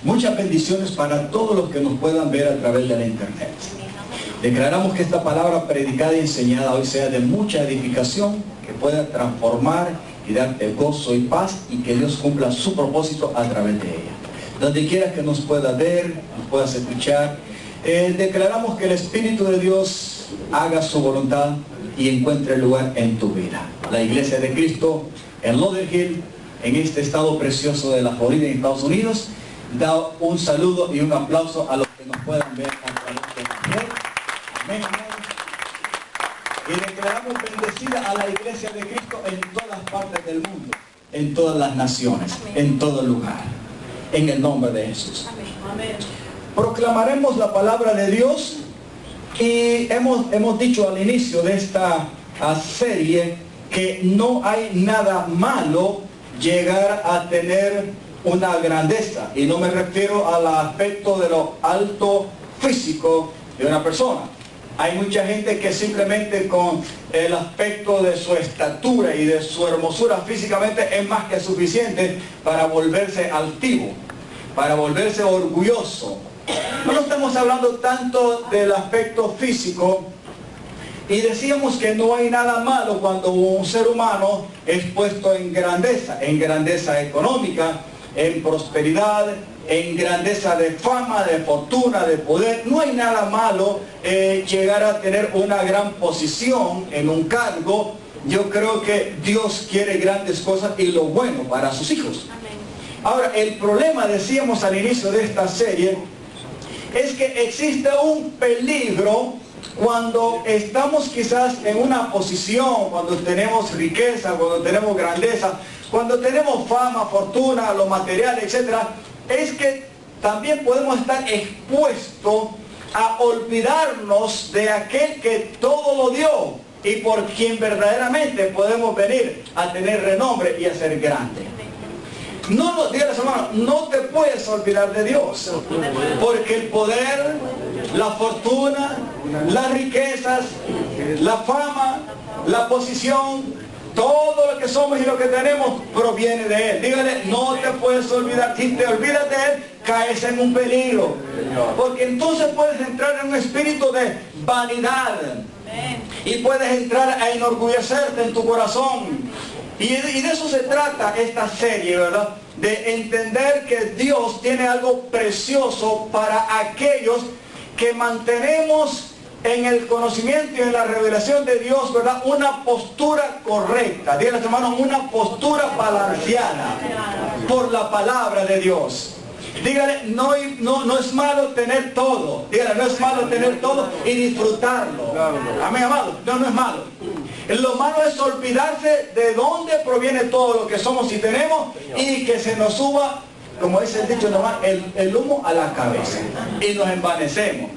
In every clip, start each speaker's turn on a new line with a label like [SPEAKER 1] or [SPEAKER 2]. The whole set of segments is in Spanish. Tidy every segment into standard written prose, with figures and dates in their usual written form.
[SPEAKER 1] Muchas bendiciones para todos los que nos puedan ver a través de la internet. Declaramos que esta palabra predicada y enseñada hoy sea de mucha edificación, que pueda transformar y darte gozo y paz, y que Dios cumpla su propósito a través de ella. Donde quiera que nos puedas ver, nos puedas escuchar, declaramos que el Espíritu de Dios haga su voluntad y encuentre lugar en tu vida. La Iglesia de Cristo en Lauderhill, en este estado precioso de la Florida, en Estados Unidos, da un saludo y un aplauso a los que nos puedan ver a través de la red. Amén. Y declaramos bendecida a la Iglesia de Cristo en todas partes del mundo, en todas las naciones, en todo lugar, en el nombre de Jesús.
[SPEAKER 2] Amén.
[SPEAKER 1] Proclamaremos la palabra de Dios, y hemos dicho al inicio de esta serie que no hay nada malo llegar a tener una grandeza, y no me refiero al aspecto de lo alto físico de una persona. Hay mucha gente que simplemente con el aspecto de su estatura y de su hermosura físicamente es más que suficiente para volverse altivo, para volverse orgulloso. No estamos hablando tanto del aspecto físico, y decíamos que no hay nada malo cuando un ser humano es puesto en grandeza económica, en prosperidad, en grandeza de fama, de fortuna, de poder. No hay nada malo llegar a tener una gran posición en un cargo. Yo creo que Dios quiere grandes cosas y lo bueno para sus hijos. Ahora, el problema, decíamos al inicio de esta serie, es que existe un peligro cuando estamos quizás en una posición, cuando tenemos riqueza, cuando tenemos grandeza, cuando tenemos fama, fortuna, lo material, etc. Es que también podemos estar expuestos a olvidarnos de aquel que todo lo dio y por quien verdaderamente podemos venir a tener renombre y a ser grande. No, dígales, hermano, no te puedes olvidar de Dios, porque el poder, la fortuna, las riquezas, la fama, la posición, todo lo que somos y lo que tenemos proviene de Él. Dígale, no te puedes olvidar. Si te olvidas de Él, caes en un peligro, porque entonces puedes entrar en un espíritu de vanidad y puedes entrar a enorgullecerte en tu corazón. Y de eso se trata esta serie, ¿verdad? De entender que Dios tiene algo precioso para aquellos que mantenemos en el conocimiento y en la revelación de Dios, ¿verdad? Una postura correcta. Díganle, hermanos, una postura balanceada por la palabra de Dios. Dígale, no es malo tener todo. Dígale, no es malo tener todo y disfrutarlo. Amén, amado. No es malo. Lo malo es olvidarse de dónde proviene todo lo que somos y tenemos, y que se nos suba, como dice el dicho normal, el humo a la cabeza. Y nos envanecemos.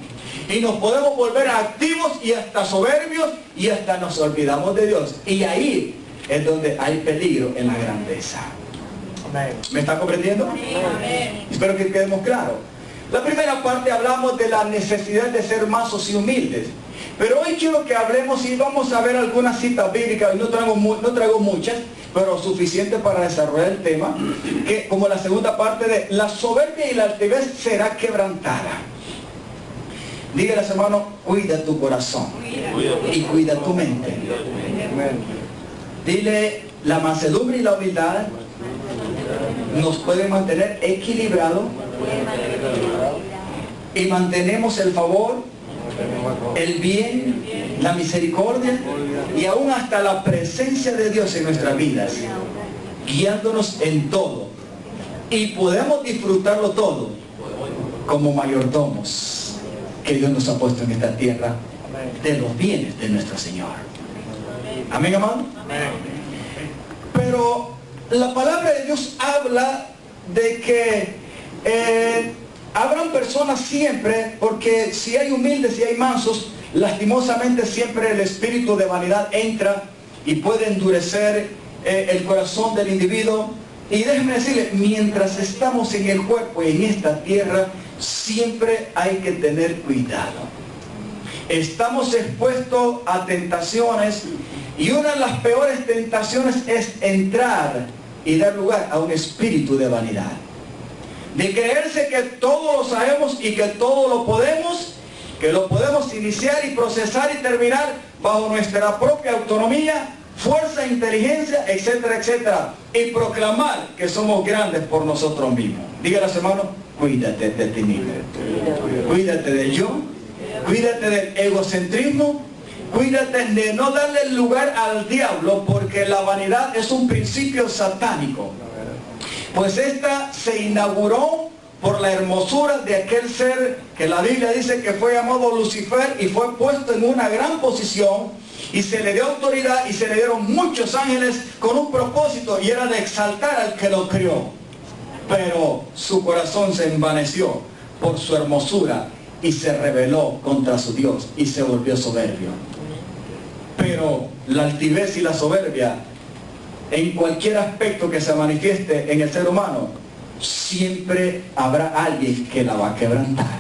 [SPEAKER 1] Y nos podemos volver activos y hasta soberbios, y hasta nos olvidamos de Dios. Y ahí es donde hay peligro en la grandeza. ¿Me está comprendiendo? Espero que quedemos claros. La primera parte hablamos de la necesidad de ser mansos y humildes. Pero hoy quiero que hablemos, y vamos a ver algunas citas bíblicas, y no traigo muchas, pero suficiente para desarrollar el tema, que como la segunda parte de la soberbia y la altivez será quebrantada. Dígale, hermano, cuida tu corazón y cuida tu mente. Dile, la mansedumbre y la humildad nos pueden mantener equilibrados, y mantenemos el favor, el bien, la misericordia y aún hasta la presencia de Dios en nuestras vidas, guiándonos en todo, y podemos disfrutarlo todo como mayordomos que Dios nos ha puesto en esta tierra de los bienes de nuestro Señor. Amén, amado. Pero la palabra de Dios habla de que habrán personas siempre, porque si hay humildes y hay mansos, lastimosamente siempre el espíritu de vanidad entra y puede endurecer el corazón del individuo. Y déjenme decirle, mientras estamos en el cuerpo y en esta tierra, siempre hay que tener cuidado. Estamos expuestos a tentaciones, y una de las peores tentaciones es entrar y dar lugar a un espíritu de vanidad. de creerse que todo lo sabemos y que todo lo podemos, que lo podemos iniciar y procesar y terminar bajo nuestra propia autonomía, fuerza, inteligencia, etcétera, etcétera, y proclamar que somos grandes por nosotros mismos. Dígale a su hermano, cuídate de ti mismo, cuídate del yo, cuídate del egocentrismo, cuídate de no darle lugar al diablo, porque la vanidad es un principio satánico. Pues esta se inauguró por la hermosura de aquel ser que la Biblia dice que fue llamado Lucifer y fue puesto en una gran posición y se le dio autoridad y se le dieron muchos ángeles con un propósito, y era de exaltar al que lo crió. Pero su corazón se envaneció por su hermosura y se rebeló contra su Dios y se volvió soberbio. Pero la altivez y la soberbia, en cualquier aspecto que se manifieste en el ser humano, siempre habrá alguien que la va a quebrantar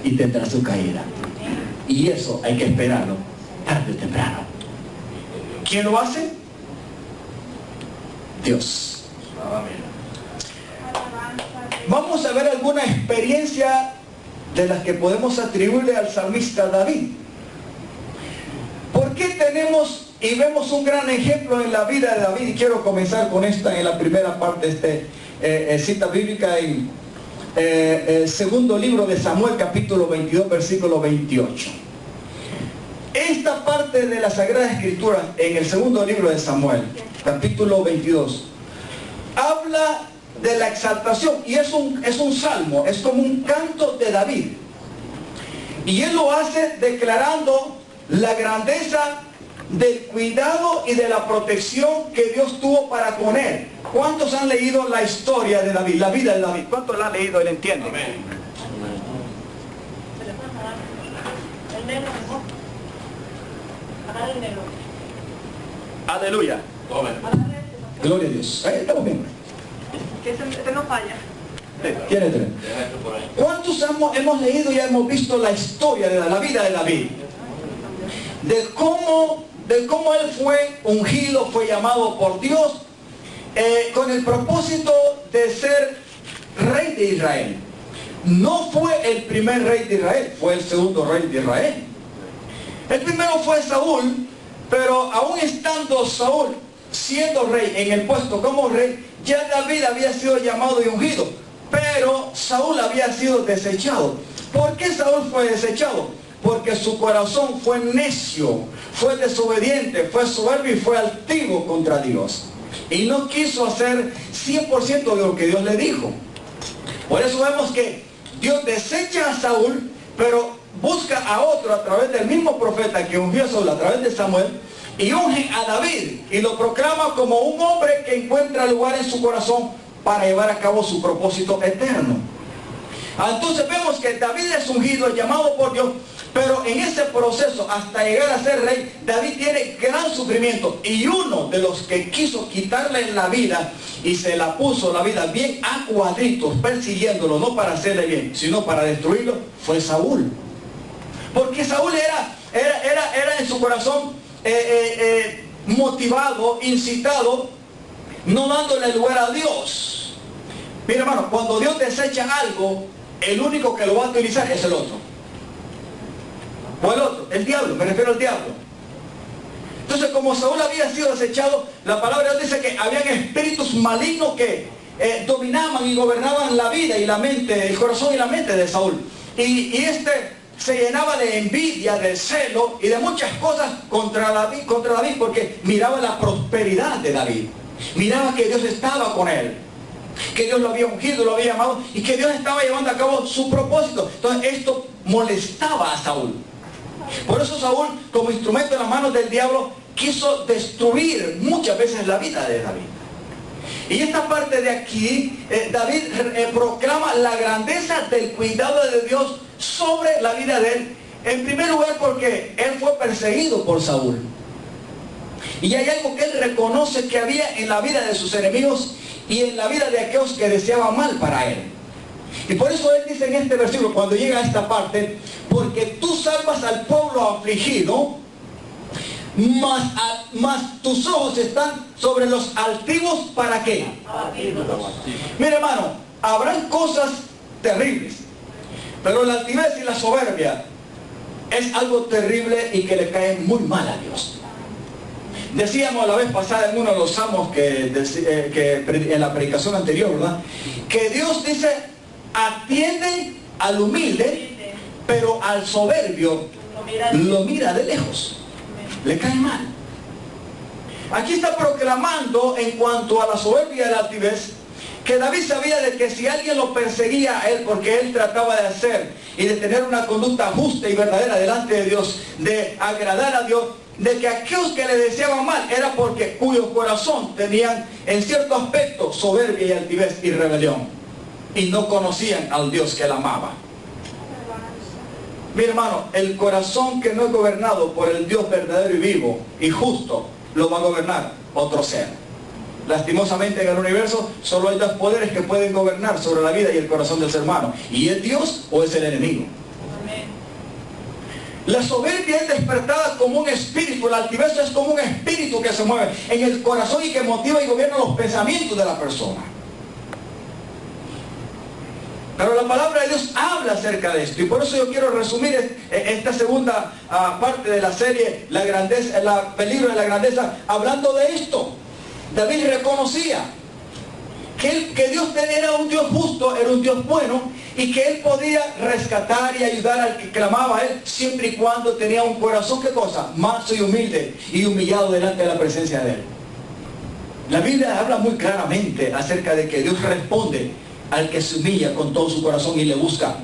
[SPEAKER 1] y tendrá su caída. Y eso hay que esperarlo tarde o temprano. ¿Quién lo hace? Dios. Vamos a ver alguna experiencia de las que podemos atribuirle al salmista David. ¿Por qué tenemos y vemos un gran ejemplo en la vida de David? Y quiero comenzar con esta en la primera parte de esta cita bíblica en segundo libro de Samuel, capítulo 22, versículo 28. Esta parte de la Sagrada Escritura, en el segundo libro de Samuel, capítulo 22, habla de la exaltación, y es un salmo, es como un canto de David. Y él lo hace declarando la grandeza del cuidado y de la protección que Dios tuvo para con él. ¿Cuántos han leído la historia de David, la vida de David? ¿Cuántos la han leído y la entienden? Amén. Aleluya. Gloria a Dios. Ahí estamos bien.
[SPEAKER 2] Que este no falla.
[SPEAKER 1] Tiene tres. ¿Cuántos hemos leído y hemos visto la historia de la vida de David? De cómo él fue ungido, fue llamado por Dios con el propósito de ser rey de Israel. No fue el primer rey de Israel, fue el segundo rey de Israel. El primero fue Saúl, pero aún estando Saúl siendo rey en el puesto como rey, ya David había sido llamado y ungido, pero Saúl había sido desechado. ¿Por qué Saúl fue desechado? Porque su corazón fue necio, fue desobediente, fue soberbio y fue altivo contra Dios. Y no quiso hacer 100% de lo que Dios le dijo. Por eso vemos que Dios desecha a Saúl, pero busca a otro a través del mismo profeta que ungió a Saúl, a través de Samuel, y unge a David y lo proclama como un hombre que encuentra lugar en su corazón para llevar a cabo su propósito eterno. Entonces vemos que David es ungido, es llamado por Dios, pero en ese proceso hasta llegar a ser rey, David tiene gran sufrimiento, y uno de los que quiso quitarle la vida y se la puso la vida bien a cuadritos, persiguiéndolo, no para hacerle bien, sino para destruirlo, fue Saúl. Porque Saúl era en su corazón motivado, incitado, no dándole lugar a Dios. Mira, hermano, cuando Dios desecha algo, el único que lo va a utilizar es el otro. O el otro, el diablo, me refiero al diablo. Entonces, como Saúl había sido desechado, la palabra de Dios dice que habían espíritus malignos que dominaban y gobernaban la vida y la mente, el corazón y la mente de Saúl. Y este se llenaba de envidia, de celo y de muchas cosas contra David, porque miraba la prosperidad de David. Miraba que Dios estaba con él, que Dios lo había ungido, lo había llamado, y que Dios estaba llevando a cabo su propósito. Entonces esto molestaba a Saúl. Por eso Saúl, como instrumento en las manos del diablo, quiso destruir muchas veces la vida de David. Y esta parte de aquí, David proclama la grandeza del cuidado de Dios sobre la vida de él. En primer lugar porque él fue perseguido por Saúl. Y hay algo que él reconoce que había en la vida de sus enemigos y en la vida de aquellos que deseaban mal para él. Y por eso él dice en este versículo, cuando llega a esta parte, porque tú salvas al pueblo afligido, mas tus ojos están sobre los altivos. ¿Para qué? Mira, hermano, habrán cosas terribles, pero la altivez y la soberbia es algo terrible y que le cae muy mal a Dios. Decíamos la vez pasada en uno de los salmos que en la predicación anterior, ¿verdad? Que Dios dice, atiende al humilde, pero al soberbio lo mira de lejos. Le cae mal. Aquí está proclamando en cuanto a la soberbia y la altivez, que David sabía de que si alguien lo perseguía a él porque él trataba de hacer y de tener una conducta justa y verdadera delante de Dios, de agradar a Dios, de que aquellos que le deseaban mal era porque cuyo corazón tenían en cierto aspecto soberbia y altivez y rebelión y no conocían al Dios que él amaba. Mi hermano, el corazón que no es gobernado por el Dios verdadero y vivo y justo, lo va a gobernar otro ser. Lastimosamente en el universo solo hay dos poderes que pueden gobernar sobre la vida y el corazón del ser humano, y es Dios o es el enemigo. La soberbia es despertada como un espíritu, la altivez es como un espíritu que se mueve en el corazón y que motiva y gobierna los pensamientos de la persona. Pero la palabra de Dios habla acerca de esto, y por eso yo quiero resumir esta segunda parte de la serie, la grandeza, el peligro de la grandeza, hablando de esto. David reconocía que Dios era un Dios justo, era un Dios bueno, y que él podía rescatar y ayudar al que clamaba a él, siempre y cuando tenía un corazón, ¿qué cosa? Manso y humilde y humillado delante de la presencia de él. La Biblia habla muy claramente acerca de que Dios responde al que se humilla con todo su corazón y le busca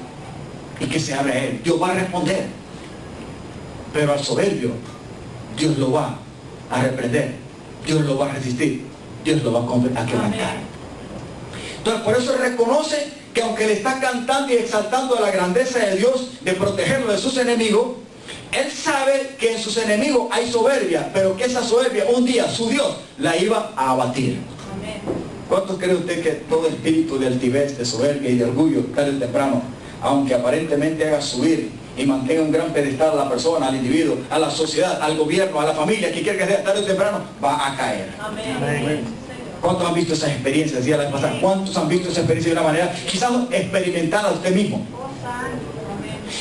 [SPEAKER 1] y que se abre a él. Dios va a responder, pero al soberbio Dios lo va a reprender, Dios lo va a resistir, Dios lo va a quebrantar. Entonces por eso reconoce que aunque le está cantando y exaltando la grandeza de Dios de protegerlo de sus enemigos, él sabe que en sus enemigos hay soberbia, pero que esa soberbia un día su Dios la iba a abatir. ¿Cuántos cree usted que todo espíritu de altivez, de soberbia y de orgullo, tarde o temprano, aunque aparentemente haga subir y mantenga un gran pedestal a la persona, al individuo, a la sociedad, al gobierno, a la familia, que quiera que sea, tarde o temprano, va a caer? Amén. ¿Cuántos han visto esas experiencias? Decía la vez pasada, ¿cuántos han visto esa experiencia de una manera quizás experimentada usted mismo?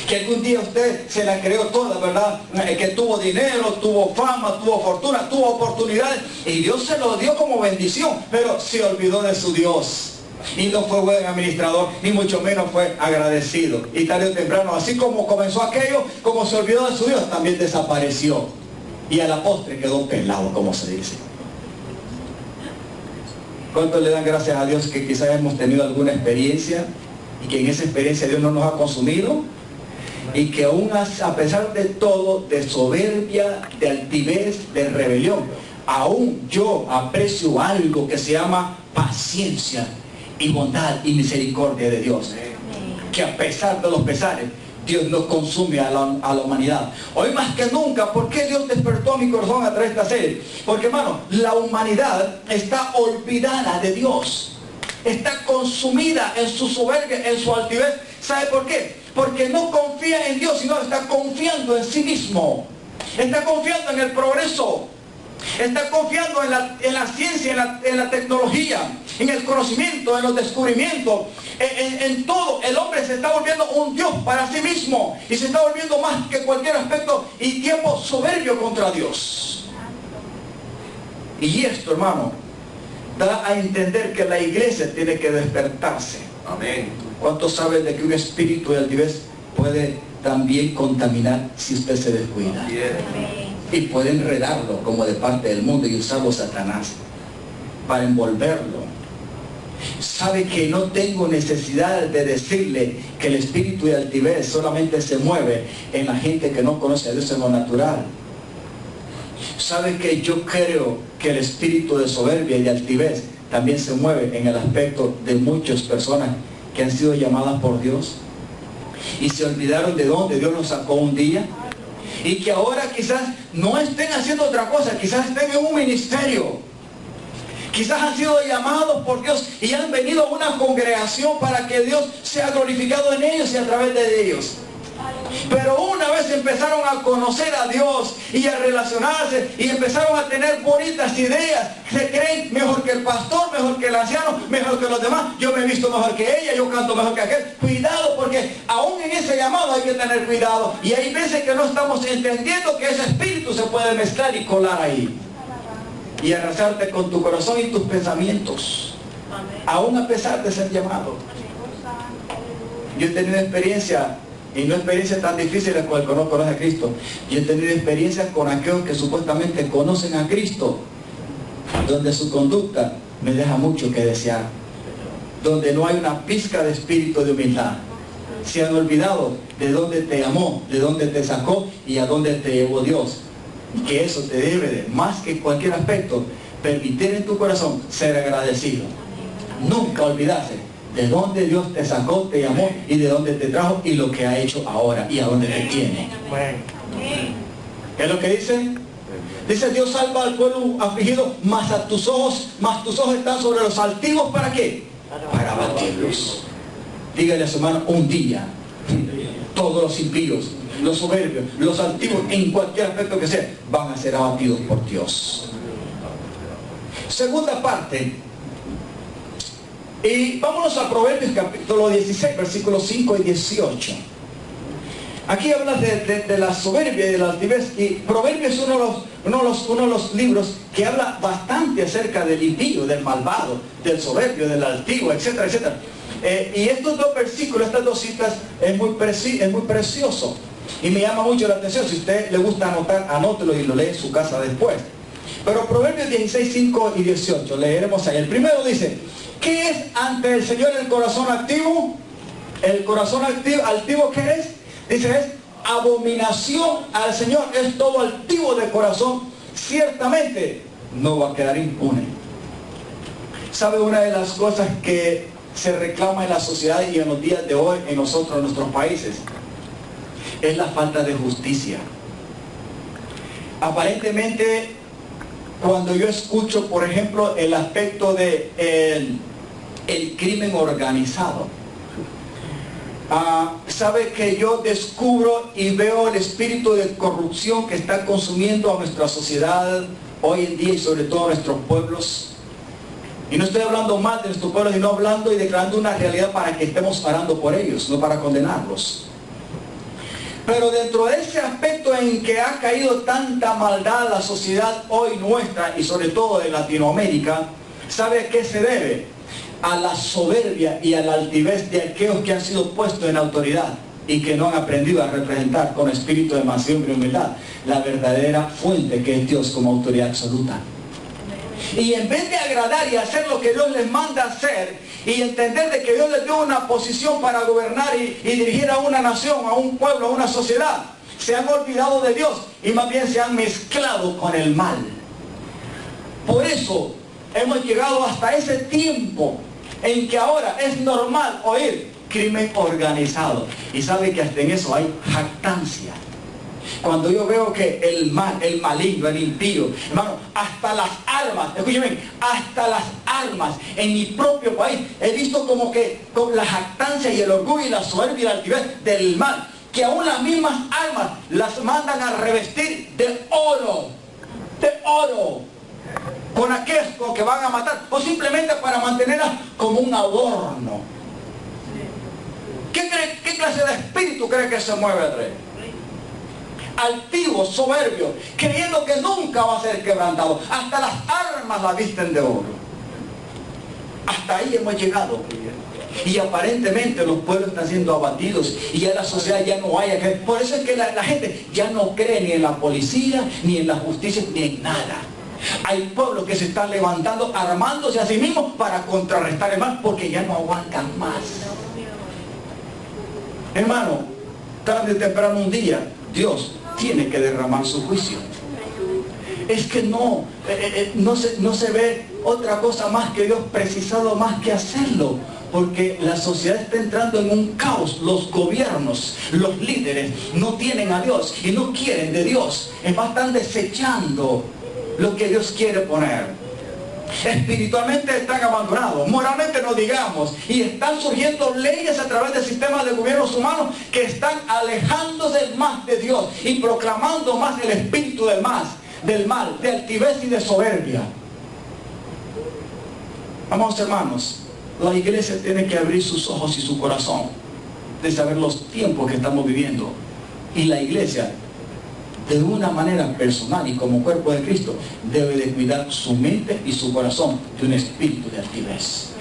[SPEAKER 1] Que algún día usted se la creó toda, ¿verdad? Que tuvo dinero, tuvo fama, tuvo fortuna, tuvo oportunidades, y Dios se lo dio como bendición, pero se olvidó de su Dios. Y no fue buen administrador, ni mucho menos fue agradecido. Y tarde o temprano, así como comenzó aquello, como se olvidó de su Dios, también desapareció. Y a la postre quedó pelado, como se dice. ¿Cuántos le dan gracias a Dios que quizás hemos tenido alguna experiencia y que en esa experiencia Dios no nos ha consumido? Y que aún a pesar de todo, de soberbia, de altivez, de rebelión, aún yo aprecio algo que se llama paciencia y bondad y misericordia de Dios. Que a pesar de los pesares, Dios nos consume a la humanidad. Hoy más que nunca, ¿por qué Dios despertó a mi corazón a través de esta serie? Porque, hermano, la humanidad está olvidada de Dios. Está consumida en su soberbia, en su altivez. ¿Sabe por qué? Porque no confía en Dios, sino está confiando en sí mismo. Está confiando en el progreso. Está confiando en la ciencia, en la tecnología, en el conocimiento, en los descubrimientos, en todo. El hombre se está volviendo un Dios para sí mismo y se está volviendo más que cualquier aspecto y tiempo soberbio contra Dios. Y esto, hermano, da a entender que la iglesia tiene que despertarse. Amén. ¿Cuántos saben de que un espíritu de altivez puede también contaminar si usted se descuida? Amén. Y puede enredarlo como de parte del mundo y usarlo Satanás para envolverlo. Sabe que no tengo necesidad de decirle que el espíritu de altivez solamente se mueve en la gente que no conoce a Dios en lo natural. Sabe que yo creo que el espíritu de soberbia y de altivez también se mueve en el aspecto de muchas personas que han sido llamadas por Dios y se olvidaron de dónde Dios los sacó un día. Y que ahora quizás no estén haciendo otra cosa, quizás estén en un ministerio. Quizás han sido llamados por Dios y han venido a una congregación para que Dios sea glorificado en ellos y a través de ellos. Pero una vez empezaron a conocer a Dios y a relacionarse y empezaron a tener bonitas ideas, se creen mejor que el pastor, mejor que el anciano, mejor que los demás. Yo me he visto mejor que ella, yo canto mejor que aquel. Cuidado, porque aún en ese llamado hay que tener cuidado. Y hay veces que no estamos entendiendo que ese espíritu se puede mezclar y colar ahí. Y arrasarte con tu corazón y tus pensamientos. Aún a pesar de ser llamado. Yo he tenido experiencia, y no experiencias tan difíciles como el que no conoce a Cristo. Yo he tenido experiencias con aquellos que supuestamente conocen a Cristo, donde su conducta me deja mucho que desear, donde no hay una pizca de espíritu de humildad. Se han olvidado de dónde te amó, de dónde te sacó y a dónde te llevó Dios. Y que eso te debe de, más que cualquier aspecto, permitir en tu corazón ser agradecido. Nunca olvidarse de dónde Dios te sacó, te llamó y de dónde te trajo y lo que ha hecho ahora y a dónde te tiene. ¿Qué es lo que dice? Dice: Dios salva al pueblo afligido, mas tus ojos están sobre los altivos. ¿Para qué? Para abatirlos. Dígale a su hermano: un día todos los impíos, los soberbios, los altivos, en cualquier aspecto que sea, van a ser abatidos por Dios. Segunda parte. Y vámonos a Proverbios capítulo 16, versículos 5 y 18. Aquí habla de la soberbia y de la altivez. Y Proverbios es uno de los libros que habla bastante acerca del impío, del malvado, del soberbio, del altivo, etcétera, etcétera. Y estos dos versículos, estas dos citas, es muy precioso. Y me llama mucho la atención. Si a usted le gusta anotar, anótelo y lo lee en su casa después. Pero Proverbios 16, 5 y 18, leeremos ahí. El primero dice: ¿qué es ante el Señor el corazón activo? El corazón altivo, ¿qué es? Dice: es abominación al Señor, es todo altivo de corazón, ciertamente no va a quedar impune. ¿Sabe una de las cosas que se reclama en la sociedad y en los días de hoy en nosotros, en nuestros países? Es la falta de justicia. Aparentemente, cuando yo escucho, por ejemplo, el aspecto de el crimen organizado, sabe que yo descubro y veo el espíritu de corrupción que está consumiendo a nuestra sociedad hoy en día y sobre todo a nuestros pueblos. Y no estoy hablando mal de nuestros pueblos, sino hablando y declarando una realidad para que estemos orando por ellos, no para condenarlos. Pero dentro de ese aspecto en que ha caído tanta maldad la sociedad hoy nuestra y sobre todo de Latinoamérica, ¿sabe a qué se debe? A la soberbia y a la altivez de aquellos que han sido puestos en autoridad y que no han aprendido a representar con espíritu de mansedumbre y humildad la verdadera fuente que es Dios como autoridad absoluta. Y en vez de agradar y hacer lo que Dios les manda hacer y entender de que Dios les dio una posición para gobernar y dirigir a una nación, a un pueblo, a una sociedad, se han olvidado de Dios y más bien se han mezclado con el mal. Por eso hemos llegado hasta ese tiempo en que ahora es normal oír crimen organizado. Y sabe que hasta en eso hay jactancia. Cuando yo veo que el mal, el maligno, el impío, hermano, hasta las armas, escúcheme, hasta las armas en mi propio país, he visto como que con la jactancia y el orgullo y la soberbia y la altivez del mal, que aún las mismas armas las mandan a revestir de oro, con aquellos con que van a matar, o simplemente para mantenerlas como un adorno. ¿Qué clase de espíritu cree que se mueve atrás? Altivo, soberbio, creyendo que nunca va a ser quebrantado. Hasta las armas la visten de oro. Hasta ahí hemos llegado. Y aparentemente los pueblos están siendo abatidos y ya la sociedad ya no hay. Por eso es que la gente ya no cree ni en la policía, ni en la justicia, ni en nada. Hay pueblos que se están levantando, armándose a sí mismos para contrarrestar el mal, porque ya no aguantan más. Hermano, tarde o temprano un día, Dios tiene que derramar su juicio. Es que no se ve otra cosa más que Dios precisado más que hacerlo, porque la sociedad está entrando en un caos. Los gobiernos, los líderes no tienen a Dios y no quieren de Dios. Es más, están desechando lo que Dios quiere poner. Espiritualmente están abandonados, moralmente no digamos, y están surgiendo leyes a través de sistemas de gobiernos humanos que están alejándose más de Dios y proclamando más el espíritu del mal, de altivez y de soberbia. Amados hermanos, la iglesia tiene que abrir sus ojos y su corazón de saber los tiempos que estamos viviendo, y la iglesia, de una manera personal y como cuerpo de Cristo, debe de cuidar su mente y su corazón de un espíritu de altivez.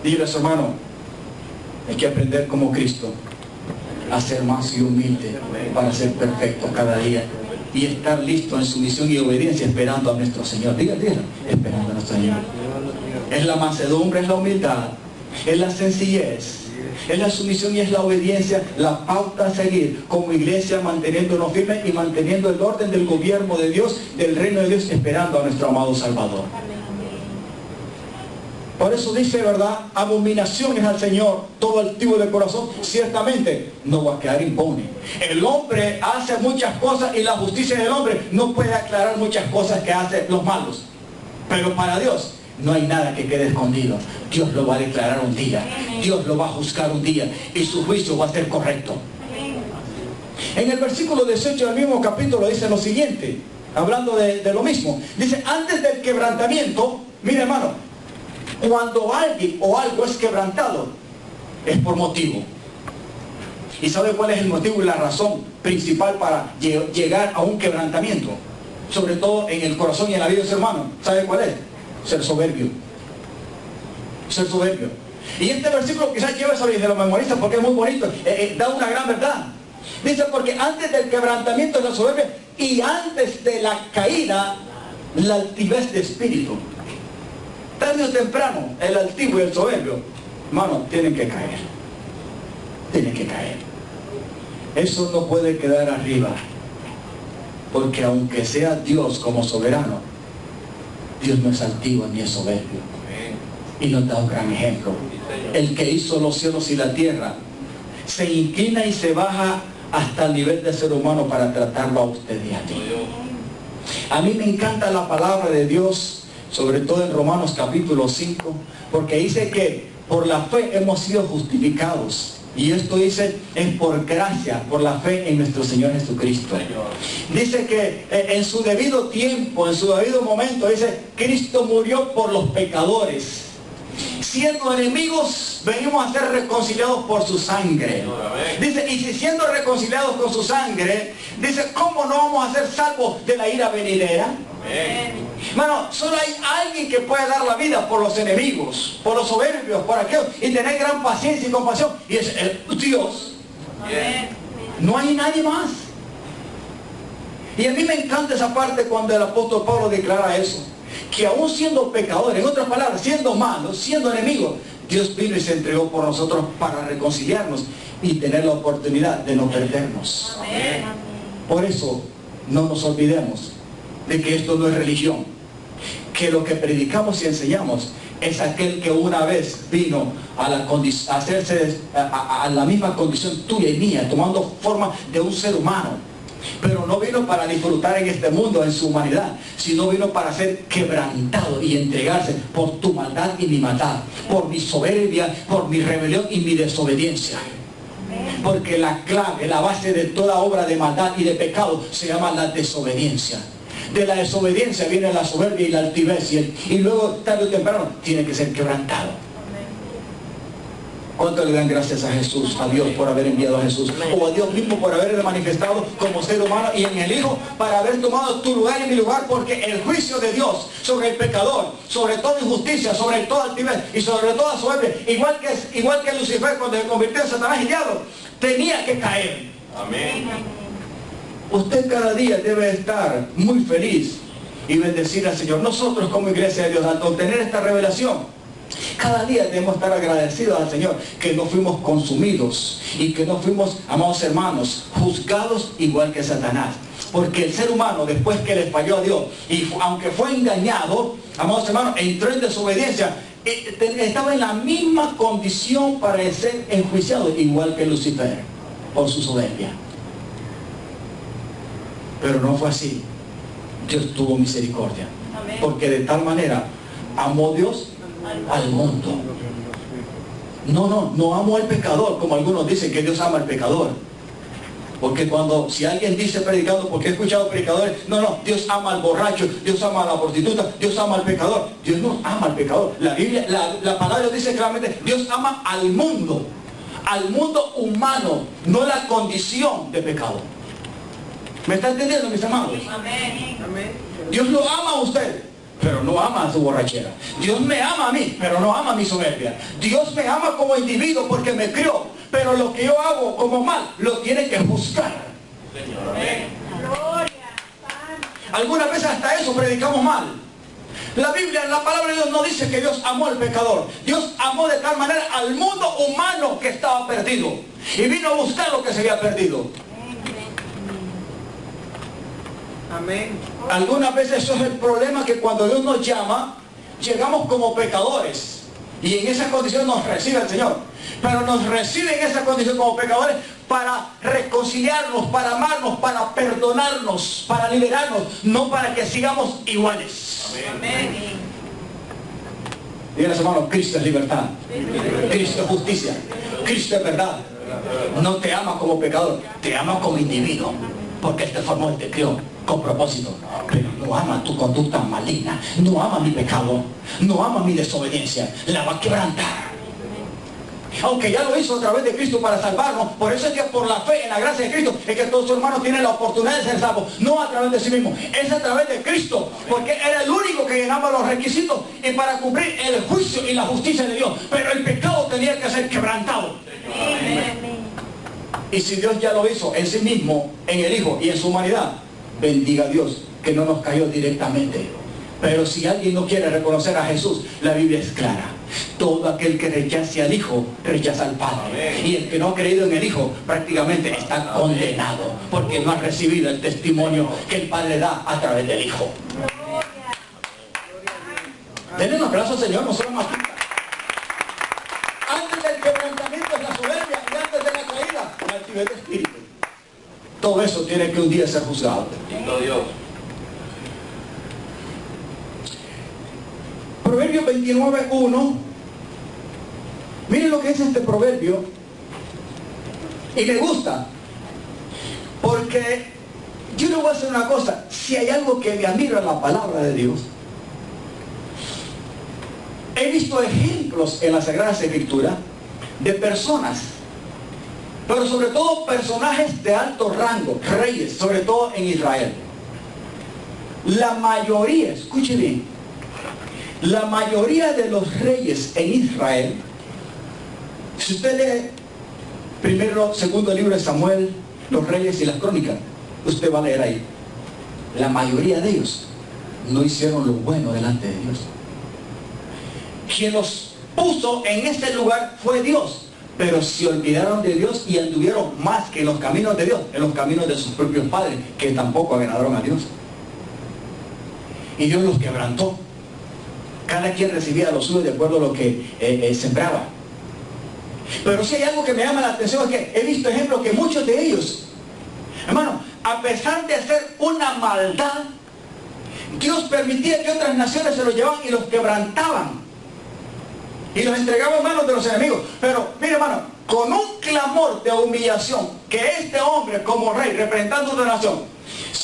[SPEAKER 1] Dígale a su hermano, hay que aprender como Cristo a ser más y humilde para ser perfecto cada día y estar listo en sumisión y obediencia esperando a nuestro Señor. Dígale, esperando a nuestro Señor. Es la mansedumbre, es la humildad, es la sencillez, es la sumisión y es la obediencia, la pauta a seguir como iglesia, manteniéndonos firmes y manteniendo el orden del gobierno de Dios, del reino de Dios, esperando a nuestro amado Salvador. Por eso dice, ¿verdad? Abominaciones al Señor, todo altivo de corazón, ciertamente no va a quedar impune. El hombre hace muchas cosas y la justicia del hombre no puede aclarar muchas cosas que hacen los malos. Pero para Dios no hay nada que quede escondido. Dios lo va a declarar un día. Dios lo va a juzgar un día. Y su juicio va a ser correcto. En el versículo 18 del mismo capítulo dice lo siguiente. Hablando de lo mismo. Dice, antes del quebrantamiento, mire hermano, cuando alguien o algo es quebrantado, es por motivo. ¿Y sabe cuál es el motivo y la razón principal para llegar a un quebrantamiento? Sobre todo en el corazón y en la vida de su hermano. ¿Sabe cuál es? Ser soberbio. Ser soberbio. Y este versículo quizás lleve sobre y se lo memoriza porque es muy bonito. Da una gran verdad. Dice, porque antes del quebrantamiento es la soberbia y antes de la caída, la altivez de espíritu. Tarde o temprano, el altivo y el soberbio, hermano, tienen que caer. Tienen que caer. Eso no puede quedar arriba. Porque aunque sea Dios como soberano, Dios no es altivo ni es soberbio. Y nos da un gran ejemplo. El que hizo los cielos y la tierra se inclina y se baja hasta el nivel de ser humano para tratarlo a usted y a ti. A mí me encanta la palabra de Dios, sobre todo en Romanos capítulo 5, porque dice que por la fe hemos sido justificados. Y esto dice, es por gracia, por la fe en nuestro Señor Jesucristo. Dice que en su debido tiempo, en su debido momento, dice, Cristo murió por los pecadores. Siendo enemigos, venimos a ser reconciliados por su sangre. Dice, y si siendo reconciliados con su sangre, dice, ¿cómo no vamos a ser salvos de la ira venidera? Hermano, solo hay alguien que puede dar la vida por los enemigos, por los soberbios, por aquellos, y tener gran paciencia y compasión, y es Dios. No hay nadie más. Y a mí me encanta esa parte cuando el apóstol Pablo declara eso, que aún siendo pecadores, en otras palabras, siendo malos, siendo enemigos, Dios vino y se entregó por nosotros para reconciliarnos y tener la oportunidad de no perdernos. Por eso no nos olvidemos de que esto no es religión, que lo que predicamos y enseñamos es aquel que una vez vino a hacerse a la misma condición tuya y mía, tomando forma de un ser humano, pero no vino para disfrutar en este mundo en su humanidad, sino vino para ser quebrantado y entregarse por tu maldad y mi maldad, por mi soberbia, por mi rebelión y mi desobediencia. Porque la clave, la base de toda obra de maldad y de pecado se llama la desobediencia. De la desobediencia viene la soberbia y la altivez, y luego tarde o temprano tiene que ser quebrantado. ¿Cuánto le dan gracias a Jesús, a Dios por haber enviado a Jesús, o a Dios mismo por haberle manifestado como ser humano, y en el Hijo para haber tomado tu lugar y mi lugar? Porque el juicio de Dios sobre el pecador, sobre toda injusticia, sobre toda altivez y sobre toda soberbia, igual que Lucifer cuando se convirtió en Satanás y diablo, tenía que caer. Amén. Usted cada día debe estar muy feliz y bendecir al Señor. Nosotros como iglesia de Dios, al obtener esta revelación, cada día debemos estar agradecidos al Señor que no fuimos consumidos y que no fuimos, amados hermanos, juzgados igual que Satanás. Porque el ser humano, después que le falló a Dios, y aunque fue engañado, amados hermanos, entró en desobediencia, estaba en la misma condición para ser enjuiciado, igual que Lucifer, por su soberbia. Pero no fue así. Dios tuvo misericordia.
[SPEAKER 2] Amén.
[SPEAKER 1] Porque de tal manera amó Dios al mundo. No amó al pecador, como algunos dicen que Dios ama al pecador. Porque si alguien dice predicando, porque he escuchado predicadores, no, Dios ama al borracho, Dios ama a la prostituta, Dios ama al pecador. Dios no ama al pecador. La Biblia, la palabra dice claramente, Dios ama al mundo humano, no la condición de pecado. ¿Me está entendiendo, mis amados?
[SPEAKER 2] Amén.
[SPEAKER 1] Dios lo ama a usted, pero no ama a su borrachera. Dios me ama a mí, pero no ama a mi soberbia. Dios me ama como individuo porque me crió, pero lo que yo hago como mal, lo tiene que juzgar.
[SPEAKER 2] Amén. Gloria.
[SPEAKER 1] Algunas veces hasta eso predicamos mal. La Biblia, la palabra de Dios no dice que Dios amó al pecador. Dios amó de tal manera al mundo humano que estaba perdido. Y vino a buscar lo que se había perdido.
[SPEAKER 3] Amén.
[SPEAKER 1] Algunas veces eso es el problema, que cuando Dios nos llama, llegamos como pecadores. Y en esa condición nos recibe el Señor. Pero nos recibe en esa condición como pecadores para reconciliarnos, para amarnos, para perdonarnos, para liberarnos, no para que sigamos iguales.
[SPEAKER 2] Amén.
[SPEAKER 1] Díganle, hermano, Cristo es libertad. Cristo es justicia. Cristo es verdad. No te ama como pecador, te ama como individuo. Porque Él te formó, Él te crió con propósito. Pero no ama tu conducta maligna, no ama mi pecado, no ama mi desobediencia, la va a quebrantar. Aunque ya lo hizo a través de Cristo para salvarnos. Por eso es que por la fe en la gracia de Cristo es que todos sus hermanos tienen la oportunidad de ser salvos. No a través de sí mismos, es a través de Cristo. Porque era el único que llenaba los requisitos y para cumplir el juicio y la justicia de Dios. Pero el pecado tenía que ser quebrantado. Y si Dios ya lo hizo en sí mismo, en el Hijo y en su humanidad, bendiga a Dios que no nos cayó directamente. Pero si alguien no quiere reconocer a Jesús, la Biblia es clara. Todo aquel que rechace al Hijo, rechaza al Padre. Y el que no ha creído en el Hijo, prácticamente está condenado, porque no ha recibido el testimonio que el Padre da a través del Hijo. Denle un aplauso al Señor, no solo más. Antes del quebrantamiento es la soberbia, y antes de la caída, la altivez de espíritu. Todo eso tiene que un día ser juzgado.
[SPEAKER 4] Dios.
[SPEAKER 1] Proverbio 29:1. Miren lo que es este proverbio. Y me gusta. Porque yo le voy a hacer una cosa. Si hay algo que me admira en la palabra de Dios, he visto ejemplos en las Sagradas Escrituras de personas, pero sobre todo personajes de alto rango, reyes, sobre todo en Israel. La mayoría, escuche bien, la mayoría de los reyes en Israel, si usted lee primero, segundo libro de Samuel, los reyes y las crónicas, usted va a leer ahí, la mayoría de ellos no hicieron lo bueno delante de Dios. Quien los puso en ese lugar fue Dios, pero se olvidaron de Dios y anduvieron más que en los caminos de Dios, en los caminos de sus propios padres, que tampoco agradaron a Dios. Y Dios los quebrantó. Cada quien recibía lo suyo de acuerdo a lo que sembraba. Pero si hay algo que me llama la atención, es que he visto ejemplos que muchos de ellos, hermano, a pesar de hacer una maldad, Dios permitía que otras naciones se los llevaban y los quebrantaban y los entregaban en manos de los enemigos. Pero mire, hermano, con un clamor de humillación que este hombre como rey representando una nación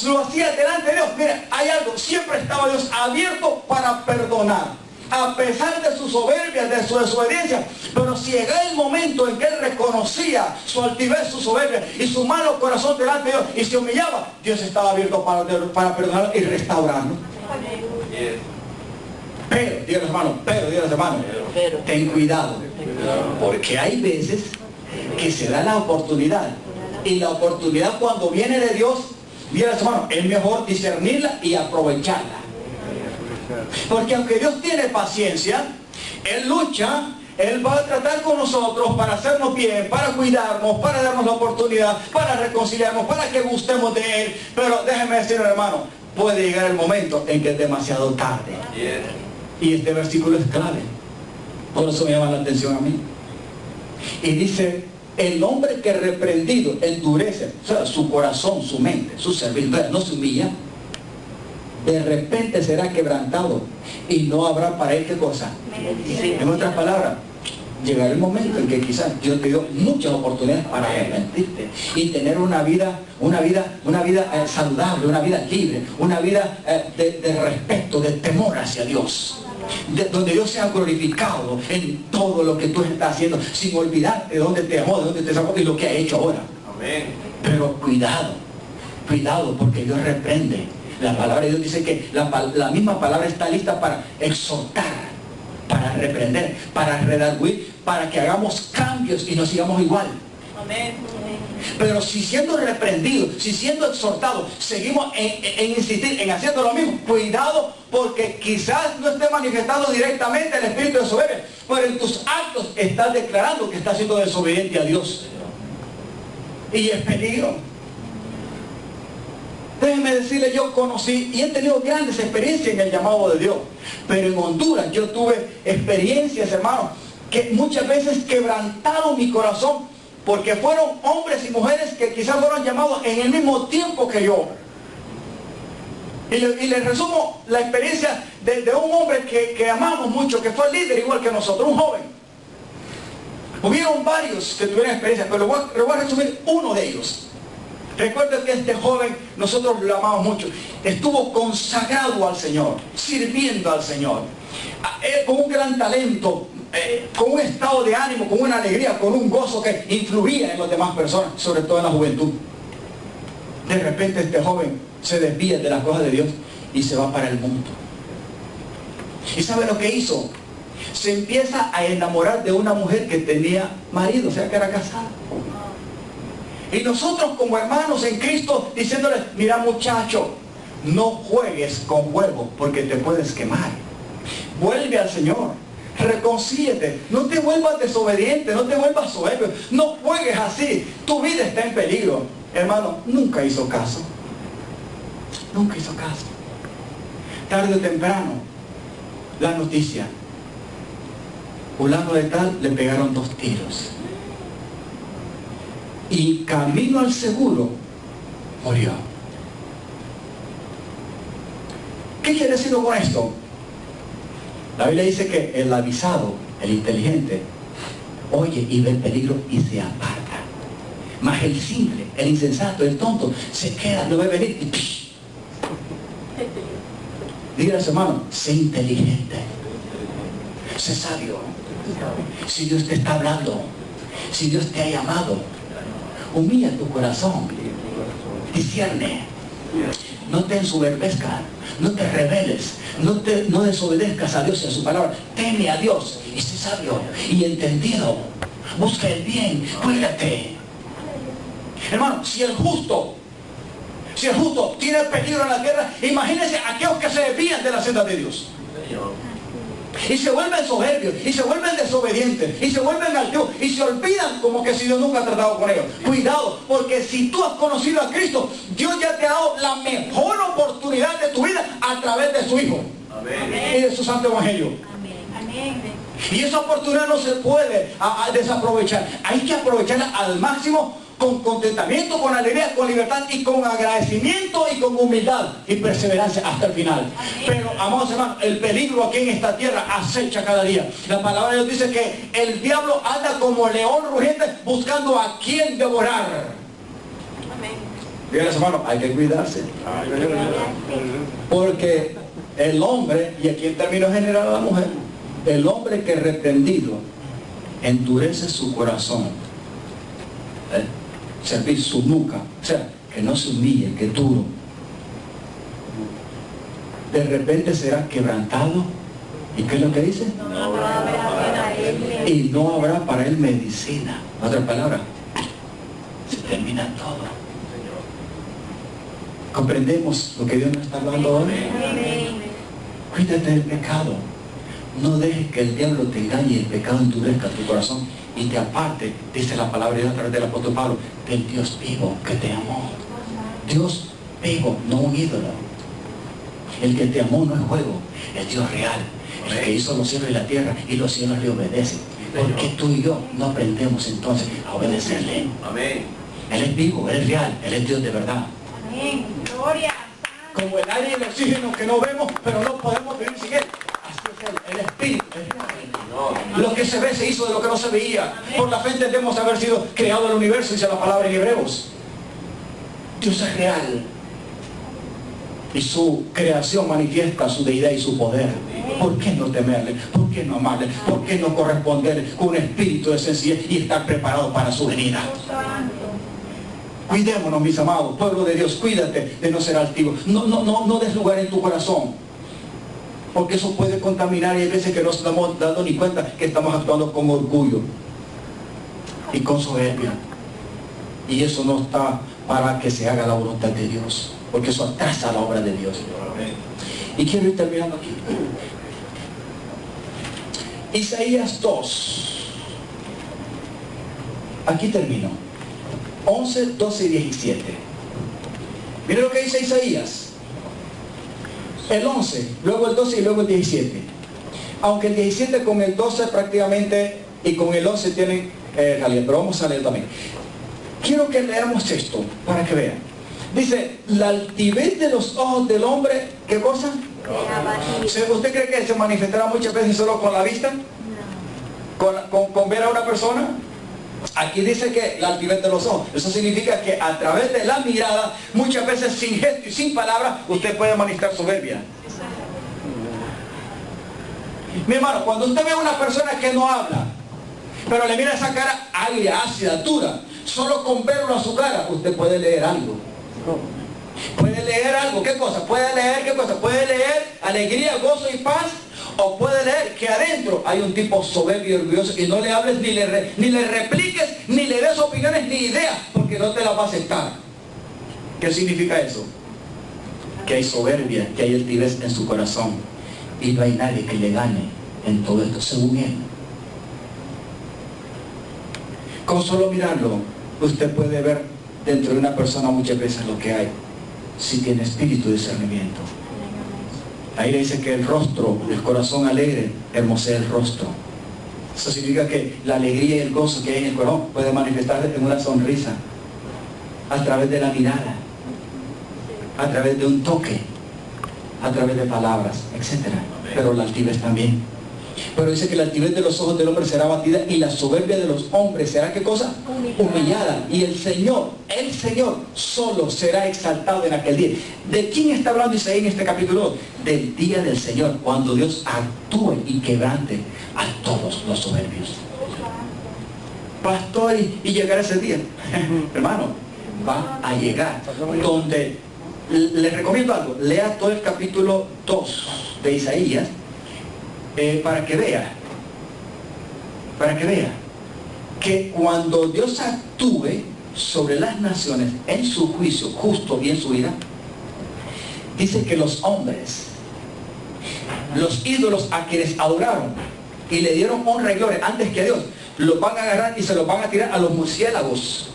[SPEAKER 1] lo hacía delante de Dios, mire, hay algo, siempre estaba Dios abierto para perdonar, a pesar de su soberbia, de su desobediencia. Pero si llegaba el momento en que él reconocía su altivez, su soberbia y su malo corazón delante de Dios y se humillaba, Dios estaba abierto para perdonar y restaurarlo. Pero, díganle hermano, ten cuidado, porque hay veces que se da la oportunidad, y la oportunidad cuando viene de Dios, díganle hermano, es mejor discernirla y aprovecharla. Porque aunque Dios tiene paciencia, Él lucha, Él va a tratar con nosotros para hacernos bien, para cuidarnos, para darnos la oportunidad, para reconciliarnos, para que gustemos de Él. Pero déjeme decirle, hermano, puede llegar el momento en que es demasiado tarde. Y este versículo es clave. Por eso me llama la atención a mí. Y dice, el hombre que reprendido endurece, o sea, su corazón, su mente, su servicio, no se humilla, de repente será quebrantado y no habrá para él, ¿qué cosa? En otras palabras, llegará el momento en que quizás Dios te dio muchas oportunidades para arrepentirte y tener una vida saludable, una vida libre, una vida de respeto, de temor hacia Dios, donde Dios sea glorificado en todo lo que tú estás haciendo, sin olvidarte de dónde te amó, de dónde te sacó y lo que ha hecho ahora.
[SPEAKER 2] Amén.
[SPEAKER 1] Pero cuidado, porque Dios reprende. La palabra de Dios dice que la misma palabra está lista para exhortar, para reprender, para redarguir, para que hagamos cambios y no sigamos igual.
[SPEAKER 2] Amén.
[SPEAKER 1] Pero si siendo reprendidos, si siendo exhortados, seguimos en insistir en haciendo lo mismo, cuidado, porque quizás no esté manifestando directamente el espíritu de soberbia, pero en tus actos estás declarando que estás siendo desobediente a Dios. Y es peligro. Déjenme decirle, yo conocí y he tenido grandes experiencias en el llamado de Dios. Pero en Honduras yo tuve experiencias, hermanos, que muchas veces quebrantaron mi corazón, porque fueron hombres y mujeres que quizás fueron llamados en el mismo tiempo que yo. Y les resumo la experiencia de un hombre que amamos mucho, que fue líder igual que nosotros, un joven. Hubieron varios que tuvieron experiencia, pero le voy a resumir uno de ellos. Recuerda que este joven, nosotros lo amamos mucho, estuvo consagrado al Señor, sirviendo al Señor, con un gran talento, con un estado de ánimo, con una alegría, con un gozo que influía en las demás personas, sobre todo en la juventud. De repente este joven se desvía de las cosas de Dios y se va para el mundo. ¿Y sabe lo que hizo? Se empieza a enamorar de una mujer que tenía marido, o sea que era casada. Y nosotros como hermanos en Cristo diciéndoles, mira muchacho, no juegues con fuego porque te puedes quemar. Vuelve al Señor, reconcíliate, no te vuelvas desobediente, no te vuelvas soberbio, no juegues así, tu vida está en peligro. Hermano, nunca hizo caso. Nunca hizo caso. Tarde o temprano, la noticia. Fulano de tal le pegaron 2 tiros. Y camino al seguro, murió. ¿Qué quiere decir con esto? La Biblia dice que el avisado, el inteligente, oye y ve el peligro y se aparta. Mas el simple, el insensato, el tonto, se queda, lo ve venir y ¡pish! Dígale a su hermano, sé inteligente, sé sabio. Si Dios te está hablando, si Dios te ha llamado, humilla tu corazón, discierne, no te ensoberbezcas, no te rebeles, no desobedezcas a Dios y a su palabra, teme a Dios y sé sabio y entendido, busca el bien, cuídate. Hermano, si el justo tiene peligro en la tierra, imagínense aquellos que se desvían de la senda de Dios. Y se vuelven soberbios, y se vuelven desobedientes, y se vuelven altivos, y se olvidan como que si Dios nunca ha tratado con ellos. Cuidado, porque si tú has conocido a Cristo, Dios ya te ha dado la mejor oportunidad de tu vida a través de su Hijo. Amén. Y de su Santo Evangelio. Amén. Y esa oportunidad no se puede desaprovechar. Hay que aprovecharla al máximo, con contentamiento, con alegría, con libertad y con agradecimiento y con humildad y perseverancia hasta el final. Amén. Pero, amados hermanos, el peligro aquí en esta tierra acecha cada día. La palabra de Dios dice que el diablo anda como león rugiente buscando a quien devorar. Amén. Díganles, hermanos, hay que cuidarse. Porque el hombre, y aquí en términos generales la mujer, el hombre que reprendido endurece su corazón, servir su nuca, o sea, que no se humille, que duro, de repente será quebrantado. ¿Y qué es lo que dice? Y no habrá para él medicina. En otras palabras, se termina todo. ¿Comprendemos lo que Dios nos está hablando hoy? Cuídate del pecado. No dejes que el diablo te engañe y el pecado endurezca tu corazón y te aparte, dice la palabra de Dios a través del apóstol Pablo, del Dios vivo que te amó. Dios vivo, no un ídolo. El que te amó no es juego, el Dios real, el que hizo los cielos y la tierra, y los cielos le obedecen. ¿Por qué tú y yo no aprendemos entonces a obedecerle? Amén. Él es vivo, Él es real, Él es Dios de verdad. Amén. Gloria. como el aire y el oxígeno que no vemos, pero no podemos vivir sin él. Así es el Espíritu. Lo que se ve se hizo de lo que no se veía. Por la fe entendemos haber sido creado el universo, dice la palabra en Hebreos. Dios es real. Y su creación manifiesta su deidad y su poder. ¿Por qué no temerle? ¿Por qué no amarle? ¿Por qué no corresponderle con un espíritu de sencillez y estar preparado para su venida? Cuidémonos, mis amados, pueblo de Dios, cuídate de no ser altivo. No des lugar en tu corazón, porque eso puede contaminar, y hay veces que no estamos dando ni cuenta que estamos actuando con orgullo y con soberbia. Y eso no está para que se haga la voluntad de Dios, porque eso atrasa la obra de Dios. Y quiero ir terminando aquí. Isaías 2. Aquí termino. 11, 12 y 17. Miren lo que dice Isaías. El 11, luego el 12 y luego el 17. Aunque el 17 con el 12 prácticamente y con el 11 tienen realidad, pero vamos a leer también. Quiero que leamos esto para que vean. Dice, la altivez de los ojos del hombre, ¿qué cosa? ¿Usted cree que se manifestará muchas veces solo con la vista? ¿Con ver a una persona? Aquí dice que la altivez de los ojos. Eso significa que a través de la mirada, muchas veces sin gesto y sin palabras, usted puede manifestar soberbia. Mi hermano, cuando usted ve a una persona que no habla, pero le mira esa cara agria, ácida, dura, solo con verlo a su cara, usted puede leer algo. Puede leer algo. ¿Qué cosa? Puede leer, ¿qué cosa? Puede leer alegría, gozo y paz. O puede leer que adentro hay un tipo soberbio y orgulloso, y no le hables, ni le repliques, ni le des opiniones, ni ideas, porque no te las va a aceptar. ¿Qué significa eso? Que hay soberbia, que hay altivez en su corazón, y no hay nadie que le gane en todo esto, según él. Con solo mirarlo, usted puede ver dentro de una persona muchas veces lo que hay, si tiene espíritu de discernimiento. Ahí le dice que el rostro, el corazón alegre, hermosea el rostro. Eso significa que la alegría y el gozo que hay en el corazón puede manifestarse en una sonrisa, a través de la mirada, a través de un toque, a través de palabras, etc. Pero la altivez también. Pero dice que la altivez de los ojos del hombre será abatida, y la soberbia de los hombres será, ¿qué cosa? Humillada. Y el Señor solo será exaltado en aquel día. ¿De quién está hablando Isaías en este capítulo 2? Del día del Señor, cuando Dios actúe y quebrante a todos los soberbios. Pastor, y llegará ese día. Hermano, va a llegar. Donde, les recomiendo algo, lea todo el capítulo 2 de Isaías, para que vea que cuando Dios actúe sobre las naciones en su juicio justo y en su ira, dice que los hombres, los ídolos a quienes adoraron y le dieron honra y gloria antes que a Dios, los van a agarrar y se los van a tirar a los murciélagos,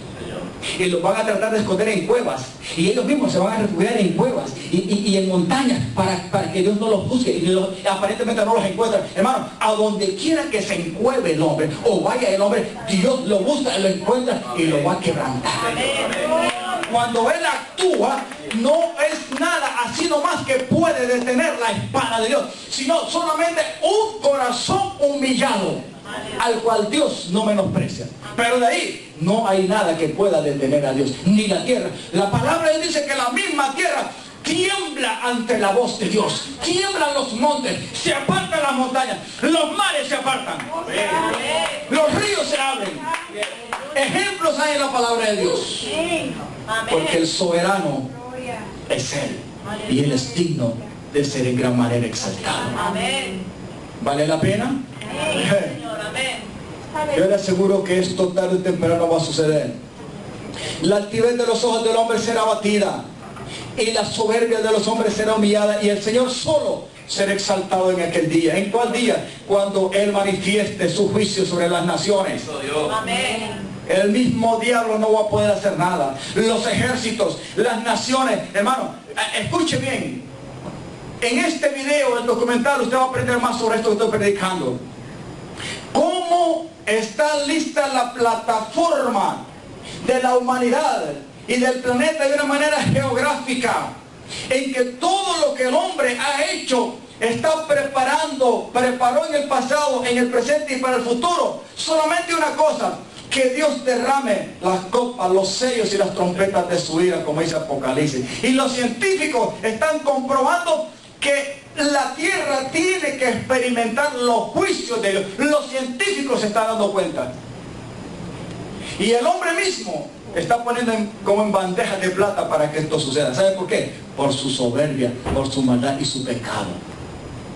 [SPEAKER 1] y los van a tratar de esconder en cuevas, y ellos mismos se van a refugiar en cuevas y en montañas para que Dios no los busque, y aparentemente no los encuentra. Hermano, a donde quiera que se encueve el hombre o vaya el hombre, Dios lo busca, lo encuentra y lo va a quebrantar. Cuando Él actúa, no es nada así nomás que puede detener la espada de Dios, sino solamente un corazón humillado, al cual Dios no menosprecia. Pero de ahí no hay nada que pueda detener a Dios, ni la tierra. La palabra de Dios dice que la misma tierra tiembla ante la voz de Dios. Tiemblan los montes, se apartan las montañas, los mares se apartan, los ríos se abren. Ejemplos hay en la palabra de Dios, porque el soberano es Él, y Él es digno de ser en gran manera exaltado. ¿Vale la pena? Yo le aseguro que esto tarde o temprano va a suceder. La altivez de los ojos del hombre será abatida, y la soberbia de los hombres será humillada, y el Señor solo será exaltado en aquel día. ¿En cuál día? Cuando Él manifieste su juicio sobre las naciones. El mismo diablo no va a poder hacer nada. Los ejércitos, las naciones. Hermano, escuche bien. En este video, el documental, usted va a aprender más sobre esto que estoy predicando. ¿Cómo está lista la plataforma de la humanidad y del planeta de una manera geográfica en que todo lo que el hombre ha hecho preparó en el pasado, en el presente y para el futuro. Solamente una cosa, que Dios derrame las copas, los sellos y las trompetas de su ira, como dice Apocalipsis. Y los científicos están comprobando que la tierra tiene que experimentar los juicios de Dios. Los científicos se están dando cuenta. Y el hombre mismo está poniendo como en bandejas de plata para que esto suceda. ¿Sabe por qué? Por su soberbia, por su maldad y su pecado.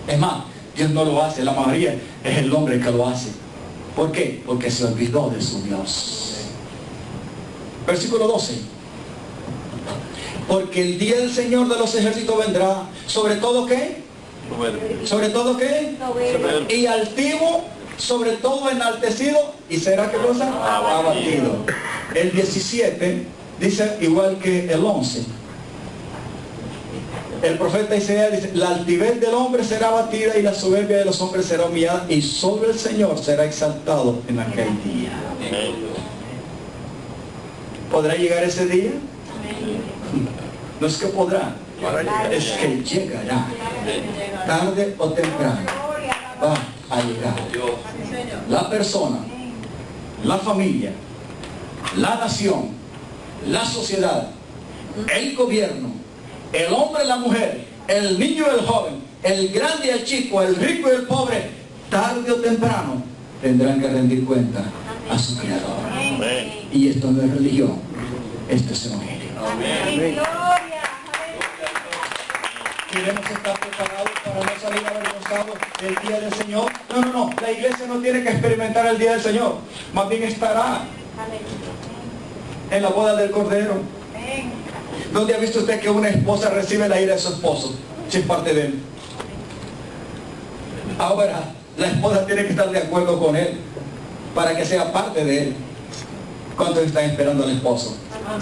[SPEAKER 1] Es más, Dios no lo hace, la mayoría es el hombre que lo hace. ¿Por qué? Porque se olvidó de su Dios. Versículo 12. Porque el día del Señor de los ejércitos vendrá, sobre todo ¿qué? Sobre todo ¿qué? Y altivo, sobre todo enaltecido, y será ¿qué cosa? Abatido. El 17 dice igual que el 11. El profeta Isaías dice, la altivez del hombre será abatida y la soberbia de los hombres será humillada, y sobre el Señor será exaltado en aquel día. ¿Podrá llegar ese día? No es que podrá, es que llegará. Tarde o temprano va a llegar. La persona, la familia, la nación, la sociedad, el gobierno, el hombre y la mujer, el niño y el joven, el grande y el chico, el rico y el pobre, tarde o temprano tendrán que rendir cuenta a su Creador. Y esto no es religión, esto es evangelio. Queremos estar preparados para no salir avergonzados del día del Señor. No, la iglesia no tiene que experimentar el día del Señor, más bien estará en la boda del Cordero. ¿Dónde ha visto usted que una esposa recibe la ira de su esposo? Si es parte de él. Ahora, la esposa tiene que estar de acuerdo con él para que sea parte de él. ¿Cuántos están esperando al esposo?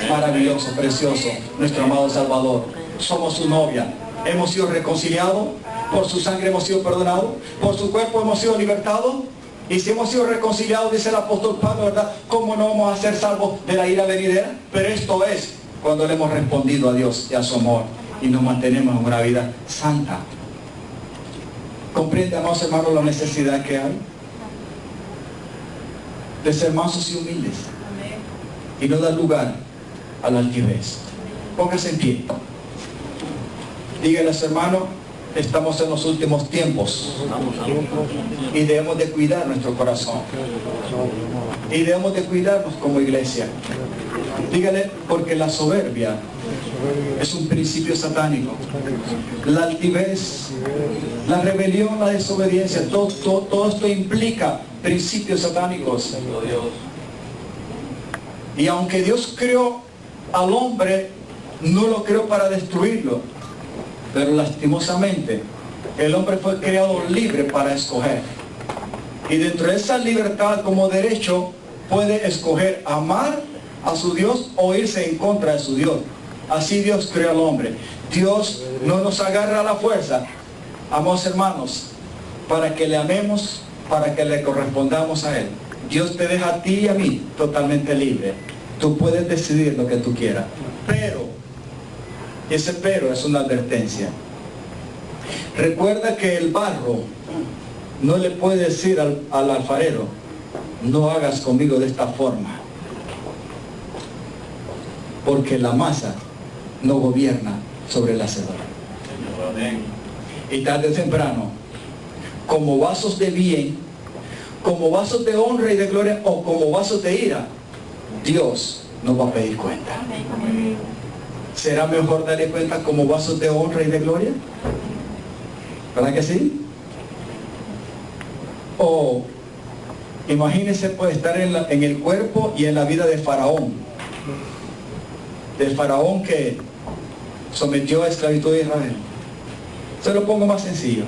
[SPEAKER 1] Maravilloso, precioso, nuestro amado Salvador. Somos su novia. Hemos sido reconciliados. Por su sangre hemos sido perdonados. Por su cuerpo hemos sido libertados. Y si hemos sido reconciliados, dice el apóstol Pablo, ¿verdad? ¿Cómo no vamos a ser salvos de la ira venidera? Pero esto es cuando le hemos respondido a Dios y a su amor y nos mantenemos en una vida santa. ¿Comprende, amados hermanos, la necesidad que hay de ser mansos y humildes y no dar lugar a la altivez? Póngase en pie. Dígale a su hermano, estamos en los últimos tiempos y debemos de cuidar nuestro corazón y debemos de cuidarnos como iglesia. Dígale, porque la soberbia es un principio satánico. La altivez, la rebelión, la desobediencia, todo esto implica principios satánicos. Y aunque Dios creó al hombre, no lo creó para destruirlo, pero lastimosamente el hombre fue creado libre para escoger. Y dentro de esa libertad como derecho puede escoger amar a su Dios o irse en contra de su Dios. Así Dios creó al hombre. Dios no nos agarra a la fuerza, amados hermanos, para que le amemos, para que le correspondamos a Él. Dios te deja a ti y a mí totalmente libre. Tú puedes decidir lo que tú quieras. Pero, ese pero es una advertencia. Recuerda que el barro no le puede decir al alfarero, no hagas conmigo de esta forma, porque la masa no gobierna sobre el hacedor. Y tarde o temprano, como vasos de bien, como vasos de honra y de gloria, o como vasos de ira, Dios nos va a pedir cuenta. ¿Será mejor darle cuenta como vasos de honra y de gloria? ¿Verdad que sí? O imagínense, puede estar en el cuerpo y en la vida de Faraón. Del Faraón que sometió a esclavitud a Israel. Se lo pongo más sencillo.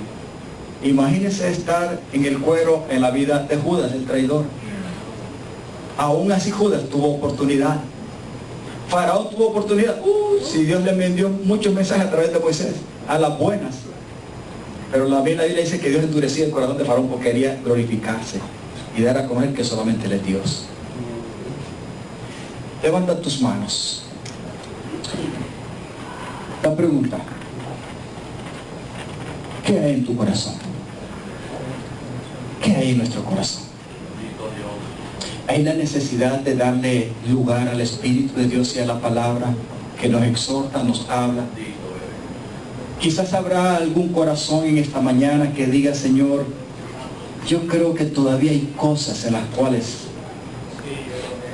[SPEAKER 1] Imagínense estar en el cuero en la vida de Judas, el traidor. Aún así Judas tuvo oportunidad. Faraón tuvo oportunidad. Si Dios le envió muchos mensajes a través de Moisés, a las buenas. Pero la Biblia dice que Dios endurecía el corazón de Faraón porque quería glorificarse y dar a conocer que solamente Él es Dios. Levanta tus manos. La pregunta, ¿qué hay en tu corazón? ¿Qué hay en nuestro corazón? Hay la necesidad de darle lugar al Espíritu de Dios y a la palabra que nos exhorta, nos habla. Quizás habrá algún corazón en esta mañana que diga, Señor, yo creo que todavía hay cosas en las cuales,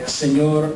[SPEAKER 1] Señor,